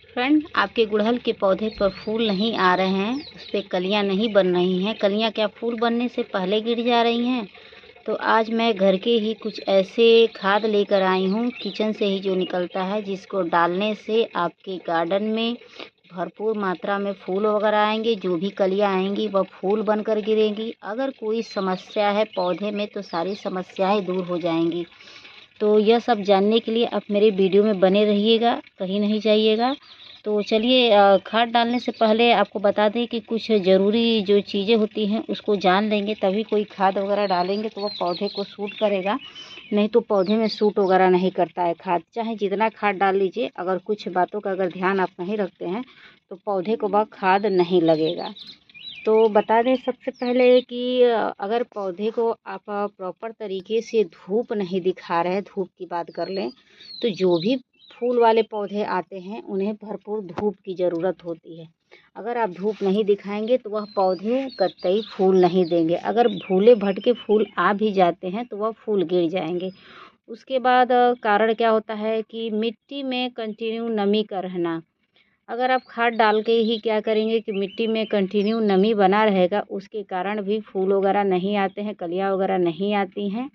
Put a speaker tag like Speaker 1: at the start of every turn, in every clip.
Speaker 1: Friend, आपके गुड़हल के पौधे पर फूल नहीं आ रहे हैं, उस पर कलियां नहीं बन रही हैं। कलियां क्या फूल बनने से पहले गिर जा रही हैं? तो आज मैं घर के ही कुछ ऐसे खाद लेकर आई हूँ, किचन से ही जो निकलता है, जिसको डालने से आपके गार्डन में भरपूर मात्रा में फूल वगैरह आएंगे। जो भी कलियां आएंगी वह फूल बनकर गिरेंगी। अगर कोई समस्या है पौधे में तो सारी समस्याएं दूर हो जाएंगी। तो यह सब जानने के लिए आप मेरे वीडियो में बने रहिएगा, कहीं नहीं जाइएगा। तो चलिए, खाद डालने से पहले आपको बता दें कि कुछ ज़रूरी जो चीज़ें होती हैं उसको जान लेंगे, तभी कोई खाद वगैरह डालेंगे तो वह पौधे को सूट करेगा। नहीं तो पौधे में सूट वगैरह नहीं करता है खाद, चाहे जितना खाद डाल लीजिए। अगर कुछ बातों का अगर ध्यान आप नहीं रखते हैं तो पौधे को वह खाद नहीं लगेगा। तो बता दें सबसे पहले कि अगर पौधे को आप प्रॉपर तरीके से धूप नहीं दिखा रहे, धूप की बात कर लें, तो जो भी फूल वाले पौधे आते हैं उन्हें भरपूर धूप की ज़रूरत होती है। अगर आप धूप नहीं दिखाएंगे तो वह पौधे कतई फूल नहीं देंगे। अगर भूले भटके फूल आ भी जाते हैं तो वह फूल गिर जाएंगे। उसके बाद कारण क्या होता है कि मिट्टी में कंटिन्यू नमी का रहना। अगर आप खाद डाल के ही क्या करेंगे कि मिट्टी में कंटिन्यू नमी बना रहेगा, उसके कारण भी फूल वगैरह नहीं आते हैं, कलियाँ वगैरह नहीं आती हैं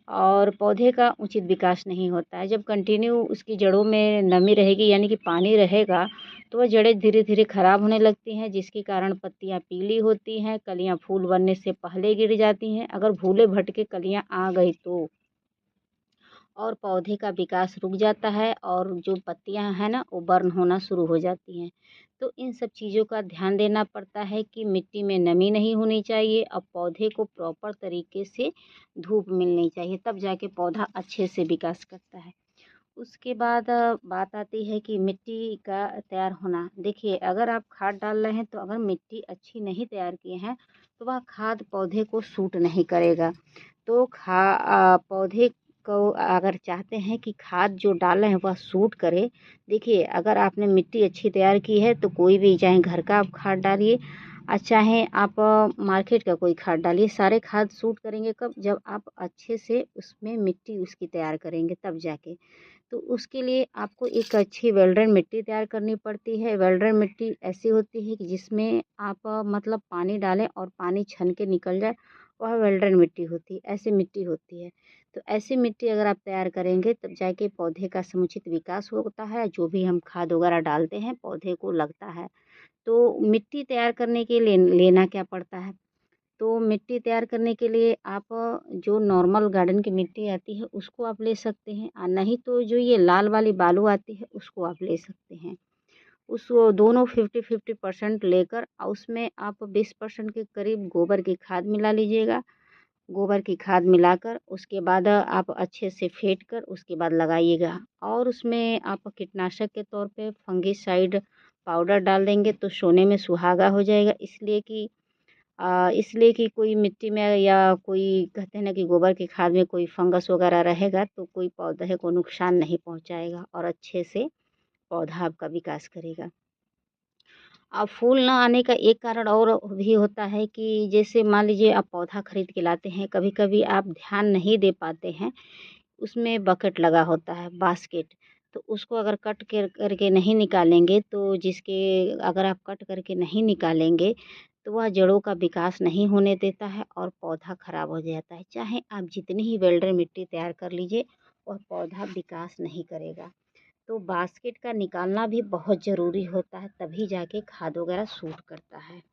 Speaker 1: और पौधे का उचित विकास नहीं होता है। जब कंटिन्यू उसकी जड़ों में नमी रहेगी, यानी कि पानी रहेगा, तो वह जड़ें धीरे धीरे ख़राब होने लगती हैं, जिसके कारण पत्तियां पीली होती हैं, कलियां फूल बनने से पहले गिर जाती हैं। अगर भूले भटके कलियां आ गई तो और पौधे का विकास रुक जाता है और जो पत्तियां हैं ना वो बर्न होना शुरू हो जाती हैं। तो इन सब चीज़ों का ध्यान देना पड़ता है कि मिट्टी में नमी नहीं होनी चाहिए और पौधे को प्रॉपर तरीके से धूप मिलनी चाहिए, तब जाके पौधा अच्छे से विकास करता है। उसके बाद बात आती है कि मिट्टी का तैयार होना। देखिए, अगर आप खाद डाल रहे हैं तो अगर मिट्टी अच्छी नहीं तैयार किए हैं तो वह खाद पौधे को सूट नहीं करेगा। तो पौधे को अगर चाहते हैं कि खाद जो डाल रहे हैं वह सूट करे, देखिए अगर आपने मिट्टी अच्छी तैयार की है तो कोई भी, चाहे घर का आप खाद डालिए और चाहे आप मार्केट का कोई खाद डालिए, सारे खाद सूट करेंगे कब? जब आप अच्छे से उसमें मिट्टी उसकी तैयार करेंगे तब जाके। तो उसके लिए आपको एक अच्छी वेल्डन मिट्टी तैयार करनी पड़ती है। वेल्डन मिट्टी ऐसी होती है कि जिसमें आप मतलब पानी डालें और पानी छन के निकल जाए, वह वेल्डन मिट्टी होती है, ऐसी मिट्टी होती है। तो ऐसी मिट्टी अगर आप तैयार करेंगे तब जाके पौधे का समुचित विकास होता है। जो भी हम खाद वगैरह डालते हैं पौधे को लगता है। तो मिट्टी तैयार करने के लिए लेना क्या पड़ता है? तो मिट्टी तैयार करने के लिए आप जो नॉर्मल गार्डन की मिट्टी आती है उसको आप ले सकते हैं, और नहीं तो जो ये लाल वाली बालू आती है उसको आप ले सकते हैं। उस दोनों 50-50% लेकर और उसमें आप 20% के करीब गोबर की खाद मिला लीजिएगा। गोबर की खाद मिलाकर उसके बाद आप अच्छे से फेंट कर उसके बाद लगाइएगा। और उसमें आप कीटनाशक के तौर पे फंगिसाइड पाउडर डाल देंगे तो सोने में सुहागा हो जाएगा। इसलिए कि कोई मिट्टी में या कोई, कहते हैं ना कि गोबर की खाद में कोई फंगस वगैरह रहेगा तो कोई पौधे को नुकसान नहीं पहुंचाएगा और अच्छे से पौधा आपका विकास करेगा। अब फूल ना आने का एक कारण और भी होता है कि जैसे मान लीजिए आप पौधा खरीद के लाते हैं, कभी कभी आप ध्यान नहीं दे पाते हैं, उसमें बकेट लगा होता है, बास्केट। तो उसको अगर कट करके नहीं निकालेंगे तो अगर आप कट करके नहीं निकालेंगे तो वह जड़ों का विकास नहीं होने देता है और पौधा खराब हो जाता है। चाहे आप जितनी ही वेल्डर मिट्टी तैयार कर लीजिए, वह पौधा विकास नहीं करेगा। तो बास्केट का निकालना भी बहुत ज़रूरी होता है, तभी जाके खाद वगैरह सूट करता है।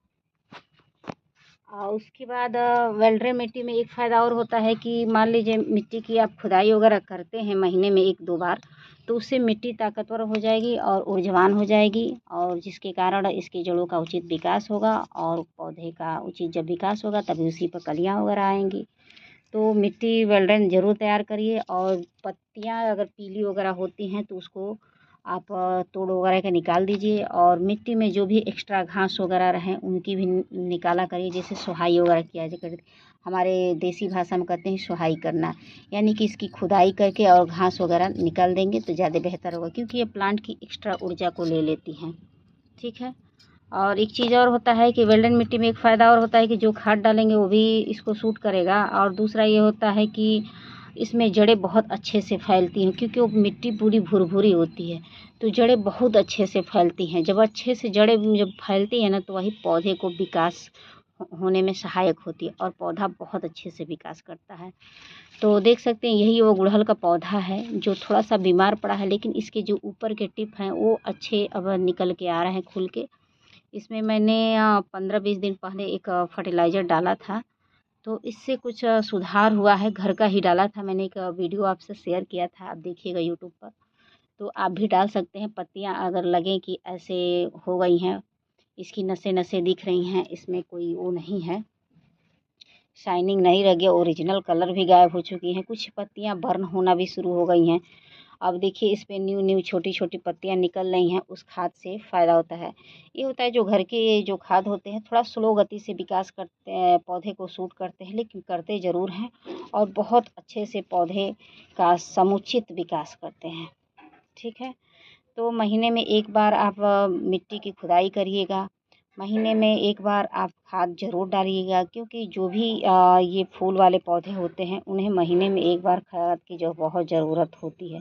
Speaker 1: और उसके बाद वेल्ड्रे मिट्टी में एक फ़ायदा और होता है कि मान लीजिए मिट्टी की आप खुदाई वगैरह करते हैं महीने में 1-2 बार, तो उससे मिट्टी ताकतवर हो जाएगी और ऊर्जावान हो जाएगी, और जिसके कारण इसकी जड़ों का उचित विकास होगा और पौधे का उचित जब विकास होगा तभी उसी पर कलियाँ वगैरह आएंगी। तो मिट्टी वेल्डन ज़रूर तैयार करिए। और पत्तियाँ अगर पीली वगैरह होती हैं तो उसको आप तोड़ वगैरह के निकाल दीजिए, और मिट्टी में जो भी एक्स्ट्रा घास वगैरह रहें उनकी भी निकाला करिए। जैसे सोहाई वगैरह किया जाए, हमारे देसी भाषा में कहते हैं सोहाई करना, यानी कि इसकी खुदाई करके और घास वगैरह निकाल देंगे तो ज़्यादा बेहतर होगा, क्योंकि ये प्लांट की एक्स्ट्रा ऊर्जा को ले लेती हैं। ठीक है। और एक चीज़ और होता है कि वेल्डन मिट्टी में एक फ़ायदा और होता है कि जो खाद डालेंगे वो भी इसको सूट करेगा। और दूसरा ये होता है कि इसमें जड़ें बहुत अच्छे से फैलती हैं, क्योंकि वो मिट्टी पूरी भुरभुरी होती है तो जड़ें बहुत अच्छे से फैलती हैं। जब अच्छे से जड़ें जब फैलती हैं ना, तो वही पौधे को विकास होने में सहायक होती है और पौधा बहुत अच्छे से विकास करता है। तो देख सकते हैं यही वो गुड़हल का पौधा है जो थोड़ा सा बीमार पड़ा है, लेकिन इसके जो ऊपर के टिप हैं वो अच्छे अब निकल के आ रहे हैं खुल के। इसमें मैंने 15-20 दिन पहले एक फर्टिलाइज़र डाला था, तो इससे कुछ सुधार हुआ है। घर का ही डाला था मैंने, एक वीडियो आपसे शेयर किया था, आप देखिएगा यूट्यूब पर। तो आप भी डाल सकते हैं। पत्तियां अगर लगें कि ऐसे हो गई हैं, इसकी नसें नसें दिख रही हैं, इसमें कोई वो नहीं है, शाइनिंग नहीं रह गया, ओरिजिनल कलर भी गायब हो चुकी हैं, कुछ पत्तियां बर्न होना भी शुरू हो गई हैं। अब देखिए इस पे न्यू न्यू छोटी छोटी पत्तियां निकल रही हैं। उस खाद से फ़ायदा होता है। ये होता है जो घर के जो खाद होते हैं थोड़ा स्लो गति से विकास करते हैं, पौधे को सूट करते हैं, लेकिन करते ज़रूर हैं और बहुत अच्छे से पौधे का समुचित विकास करते हैं। ठीक है, तो महीने में एक बार आप मिट्टी की खुदाई करिएगा, महीने में एक बार आप खाद ज़रूर डालिएगा, क्योंकि जो भी ये फूल वाले पौधे होते हैं उन्हें महीने में एक बार खाद की जो बहुत ज़रूरत होती है।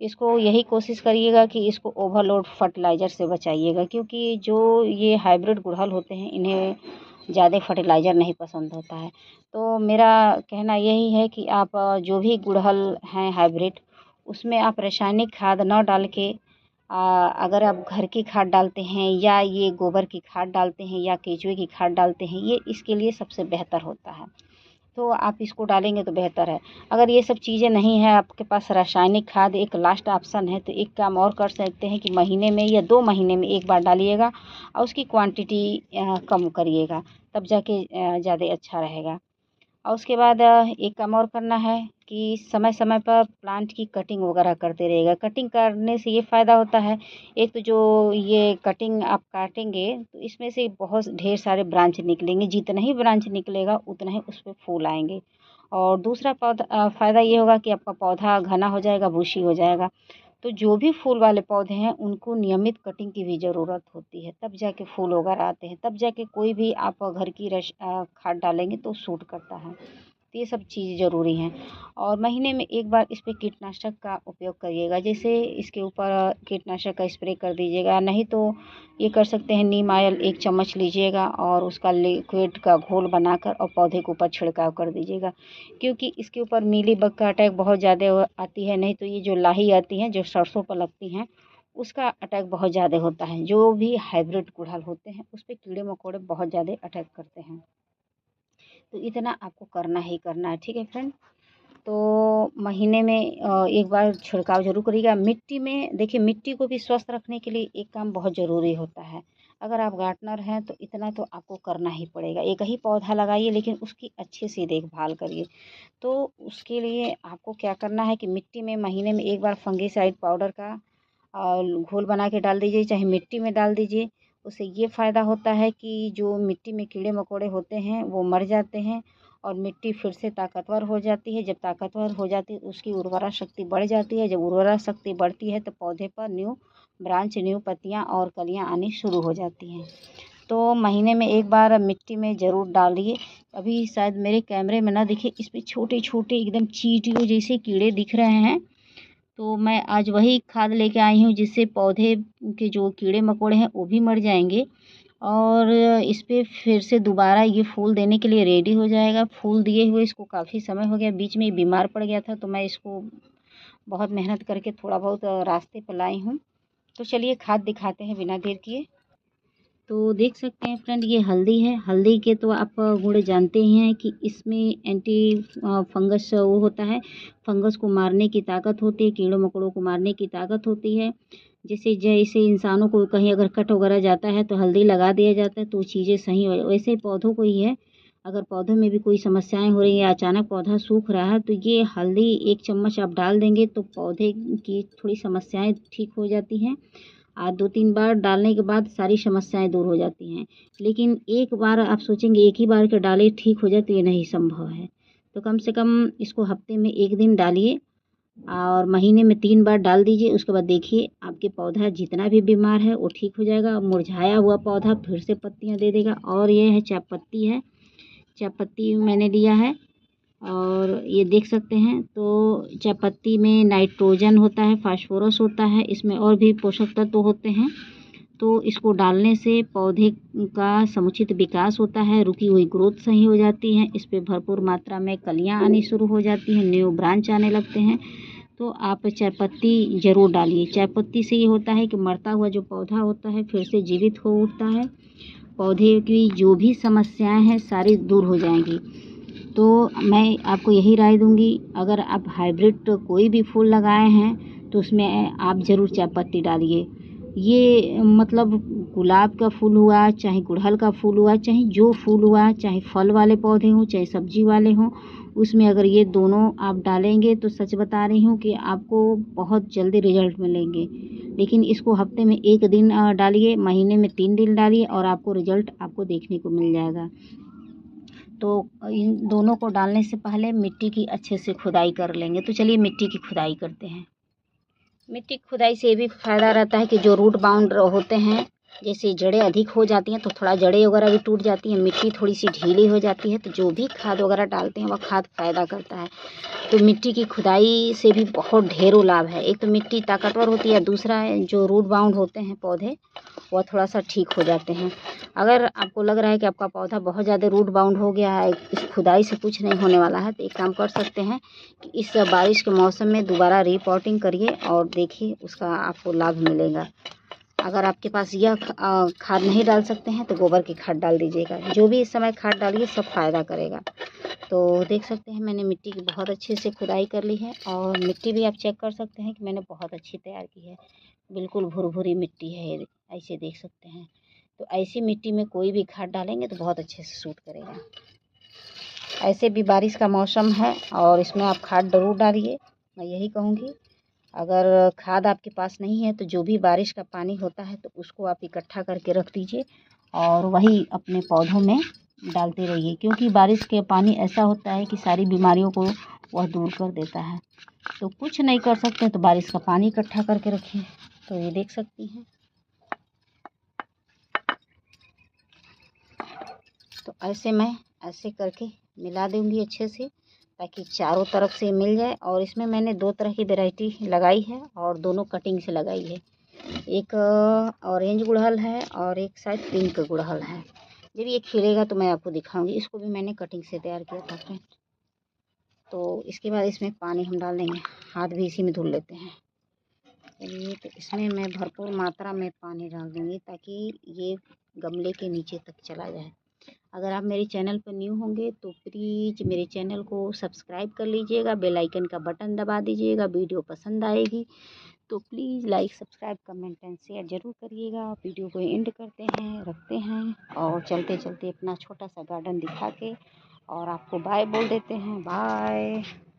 Speaker 1: इसको यही कोशिश करिएगा कि इसको ओवरलोड फर्टिलाइज़र से बचाइएगा, क्योंकि जो ये हाइब्रिड गुड़हल होते हैं इन्हें ज़्यादा फर्टिलाइज़र नहीं पसंद होता है। तो मेरा कहना यही है कि आप जो भी गुड़हल हैं हाइब्रिड, उसमें आप रासायनिक खाद न डाल के अगर आप घर की खाद डालते हैं या ये गोबर की खाद डालते हैं या केचुए की खाद डालते हैं, ये इसके लिए सबसे बेहतर होता है। तो आप इसको डालेंगे तो बेहतर है। अगर ये सब चीज़ें नहीं है आपके पास, रासायनिक खाद एक लास्ट ऑप्शन है, तो एक काम और कर सकते हैं कि महीने में या 2 महीने में एक बार डालिएगा और उसकी क्वांटिटी कम करिएगा, तब जाके ज़्यादा अच्छा रहेगा। और उसके बाद एक काम और करना है कि समय समय पर प्लांट की कटिंग वगैरह करते रहिएगा। कटिंग करने से ये फ़ायदा होता है, एक तो जो ये कटिंग आप काटेंगे तो इसमें से बहुत ढेर सारे ब्रांच निकलेंगे, जितना ही ब्रांच निकलेगा उतना ही उस पर फूल आएंगे। और दूसरा फ़ायदा ये होगा कि आपका पौधा घना हो जाएगा, बुशी हो जाएगा। तो जो भी फूल वाले पौधे हैं उनको नियमित कटिंग की भी ज़रूरत होती है, तब जाके फूल वगैरह आते हैं, तब जाके कोई भी आप घर की खाद डालेंगे तो सूट करता है। तो ये सब चीज़ ज़रूरी हैं। और महीने में एक बार इस पे कीटनाशक का उपयोग करिएगा, जैसे इसके ऊपर कीटनाशक का स्प्रे कर दीजिएगा, नहीं तो ये कर सकते हैं नीम ऑयल 1 चम्मच लीजिएगा और उसका लिक्विड का घोल बनाकर और पौधे के ऊपर छिड़काव कर दीजिएगा, क्योंकि इसके ऊपर मीलीबग का अटैक बहुत ज़्यादा आती है। नहीं तो ये जो लाही आती हैं जो सरसों पर लगती हैं, उसका अटैक बहुत ज़्यादा होता है। जो भी हाइब्रिड गुड़हल होते हैं उस पे कीड़े मकोड़े बहुत ज़्यादा अटैक करते हैं। तो इतना आपको करना ही करना है। ठीक है फ्रेंड, तो महीने में एक बार छिड़काव ज़रूर करिएगा। मिट्टी में देखिए, मिट्टी को भी स्वस्थ रखने के लिए एक काम बहुत ज़रूरी होता है। अगर आप गार्डनर हैं तो इतना तो आपको करना ही पड़ेगा। एक ही पौधा लगाइए लेकिन उसकी अच्छे से देखभाल करिए। तो उसके लिए आपको क्या करना है कि मिट्टी में महीने में एक बार फंगीसाइड पाउडर का घोल बना के डाल दीजिए, चाहे मिट्टी में डाल दीजिए। उससे ये फ़ायदा होता है कि जो मिट्टी में कीड़े मकोड़े होते हैं वो मर जाते हैं और मिट्टी फिर से ताकतवर हो जाती है। जब ताकतवर हो जाती है उसकी उर्वरा शक्ति बढ़ जाती है। जब उर्वरा शक्ति बढ़ती है तो पौधे पर न्यू ब्रांच, न्यू पत्तियाँ और कलियाँ आनी शुरू हो जाती हैं। तो महीने में एक बार मिट्टी में ज़रूर डालिए। अभी शायद मेरे कैमरे में ना दिखे, इस पर छोटे छोटे एकदम चींटियों जैसे कीड़े दिख रहे हैं। तो मैं आज वही खाद लेके आई हूँ जिससे पौधे के जो कीड़े मकोड़े हैं वो भी मर जाएंगे और इस पे फिर से दोबारा ये फूल देने के लिए रेडी हो जाएगा। फूल दिए हुए इसको काफ़ी समय हो गया, बीच में बीमार पड़ गया था तो मैं इसको बहुत मेहनत करके थोड़ा बहुत रास्ते पर लाई हूँ। तो चलिए खाद दिखाते हैं बिना देर किए। तो देख सकते हैं फ्रेंड, ये हल्दी है। हल्दी के तो आप गुण जानते ही हैं कि इसमें एंटी फंगस वो होता है, फंगस को मारने की ताकत होती है, कीड़ों मकोड़ों को मारने की ताकत होती है। जैसे जैसे इंसानों को कहीं अगर कट वगैरह जाता है तो हल्दी लगा दिया जाता है तो चीज़ें सही हो, वैसे ही पौधों को ही है। अगर पौधों में भी कोई समस्याएं हो रही है, अचानक पौधा सूख रहा है, तो ये हल्दी 1 चम्मच आप डाल देंगे तो पौधे की थोड़ी समस्याएं ठीक हो जाती हैं। 2-3 बार डालने के बाद सारी समस्याएं दूर हो जाती हैं। लेकिन एक बार आप सोचेंगे एक ही बार के डाले ठीक हो जाए, तो ये नहीं संभव है। तो कम से कम इसको हफ्ते में 1 दिन डालिए और महीने में 3 बार डाल दीजिए। उसके बाद देखिए आपके पौधा जितना भी बीमार है वो ठीक हो जाएगा। मुरझाया हुआ पौधा फिर से पत्तियां दे देगा। और ये है चायपत्ती है, चायपत्ती मैंने लिया है और ये देख सकते हैं। तो चाय पत्ती में नाइट्रोजन होता है, फास्फोरस होता है, इसमें और भी पोषक तत्व होते हैं। तो इसको डालने से पौधे का समुचित विकास होता है, रुकी हुई ग्रोथ सही हो जाती है, इस पे भरपूर मात्रा में कलियां आनी शुरू हो जाती हैं, न्यू ब्रांच आने लगते हैं। तो आप चाय पत्ती ज़रूर डालिए। चाय पत्ती से ये होता है कि मरता हुआ जो पौधा होता है फिर से जीवित हो उठता है, पौधे की जो भी समस्याएं हैं सारी दूर हो जाएंगी। तो मैं आपको यही राय दूंगी, अगर आप हाइब्रिड कोई भी फूल लगाए हैं तो उसमें आप ज़रूर चाय पत्ती डालिए। ये मतलब गुलाब का फूल हुआ, चाहे गुड़हल का फूल हुआ, चाहे जो फूल हुआ, चाहे फल वाले पौधे हों, चाहे सब्जी वाले हों, उसमें अगर ये दोनों आप डालेंगे तो सच बता रही हूँ कि आपको बहुत जल्दी रिजल्ट मिलेंगे। लेकिन इसको हफ्ते में 1 दिन डालिए, महीने में 3 दिन डालिए और आपको रिजल्ट आपको देखने को मिल जाएगा। तो इन दोनों को डालने से पहले मिट्टी की अच्छे से खुदाई कर लेंगे। तो चलिए मिट्टी की खुदाई करते हैं। मिट्टी की खुदाई से ये भी फ़ायदा रहता है कि जो रूट बाउंड होते हैं, जैसे जड़ें अधिक हो जाती हैं तो थोड़ा जड़ें वगैरह भी टूट जाती हैं, मिट्टी थोड़ी सी ढीली हो जाती है, तो जो भी खाद वगैरह डालते हैं वह खाद फ़ायदा करता है। तो मिट्टी की खुदाई से भी बहुत ढेरों लाभ है। एक तो मिट्टी ताकतवर होती है, दूसरा है जो रूट बाउंड होते हैं पौधे वह थोड़ा सा ठीक हो जाते हैं। अगर आपको लग रहा है कि आपका पौधा बहुत ज़्यादा रूट बाउंड हो गया है, इस खुदाई से कुछ नहीं होने वाला है, तो एक काम कर सकते हैं कि इस बारिश के मौसम में दोबारा रिपॉटिंग करिए और देखिए उसका आपको लाभ मिलेगा। अगर आपके पास यह खाद नहीं डाल सकते हैं तो गोबर की खाद डाल दीजिएगा। जो भी इस समय खाद डालिए सब फ़ायदा करेगा। तो देख सकते हैं मैंने मिट्टी की बहुत अच्छे से खुदाई कर ली है और मिट्टी भी आप चेक कर सकते हैं कि मैंने बहुत अच्छी तैयार की है। बिल्कुल भुरभुरी मिट्टी है ये, ऐसे देख सकते हैं। तो ऐसी मिट्टी में कोई भी खाद डालेंगे तो बहुत अच्छे से सूट करेगा। ऐसे भी बारिश का मौसम है और इसमें आप खाद ज़रूर डालिए, मैं यही कहूँगी। अगर खाद आपके पास नहीं है तो जो भी बारिश का पानी होता है तो उसको आप इकट्ठा करके रख दीजिए और वही अपने पौधों में डालते रहिए, क्योंकि बारिश के पानी ऐसा होता है कि सारी बीमारियों को वह दूर कर देता है। तो कुछ नहीं कर सकते तो बारिश का पानी इकट्ठा करके रखिए। तो ये देख सकती हैं। तो ऐसे करके मिला दूंगी अच्छे से ताकि चारों तरफ से मिल जाए। और इसमें मैंने 2 तरह की वैरायटी लगाई है और दोनों कटिंग से लगाई है। एक ऑरेंज गुड़हल है और एक शायद पिंक गुड़हल है। जब ये खिलेगा तो मैं आपको दिखाऊंगी। इसको भी मैंने कटिंग से तैयार किया था फ्रेंड। तो इसके बाद इसमें पानी हम डाल देंगे, हाथ भी इसी में धुल लेते हैं। चलिए, तो इसमें मैं भरपूर मात्रा में पानी डाल दूँगी ताकि ये गमले के नीचे तक चला जाए। अगर आप मेरे चैनल पर न्यू होंगे तो प्लीज़ मेरे चैनल को सब्सक्राइब कर लीजिएगा, बेल आइकन का बटन दबा दीजिएगा। वीडियो पसंद आएगी तो please like, subscribe, comment and share ज़रूर करिएगा। वीडियो को एंड करते हैं, रखते हैं और चलते चलते अपना छोटा सा गार्डन दिखा के और आपको बाय बोल देते हैं। बाय।